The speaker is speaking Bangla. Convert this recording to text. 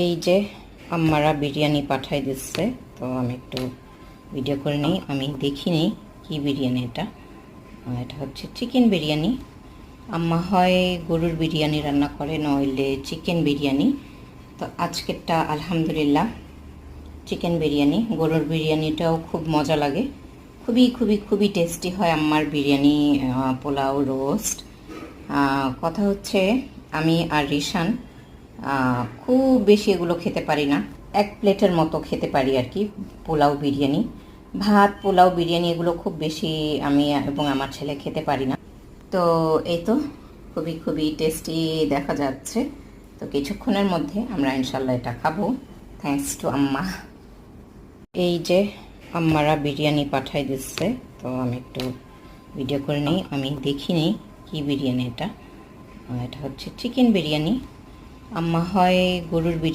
এই যে আম্মারা বিরিয়ানি পাঠাই দিচ্ছে, তো আমি একটু ভিডিও করে নিই। আমি দেখিনি কি বিরিয়ানি এটা। এটা হচ্ছে চিকেন বিরিয়ানি। আম্মা হয় গরুর বিরিয়ানি রান্না করে, নইলে চিকেন বিরিয়ানি। তো আজকেরটা আলহামদুলিল্লাহ চিকেন বিরিয়ানি। গরুর বিরিয়ানিটাও খুব মজা লাগে, খুবই খুবই খুবই টেস্টি হয় আম্মার বিরিয়ানি, পোলাও, রোস্ট। কথা হচ্ছে আমি আর রিশান খুব বেশি এগুলো খেতে পারি না, এক প্লেটের মতো খেতে পারি আর কি। পোলাও বিরিয়ানি, ভাত পোলাও বিরিয়ানি এগুলো খুব বেশি আমি এবং আমার ছেলে খেতে পারি না। তো এই তো খুবই খুবই টেস্টি দেখা যাচ্ছে। তো কিছুক্ষণের মধ্যে আমরা ইনশাল্লাহ এটা খাবো, থ্যাঙ্কস টু আম্মা। এই যে আম্মারা বিরিয়ানি পাঠাই দিচ্ছে, তো আমি একটু ভিডিও করে নিই। আমি দেখিনি কি বিরিয়ানি এটা। এটা হচ্ছে চিকেন বিরিয়ানি। আম্মা হয় গরুর বিরিয়ানি।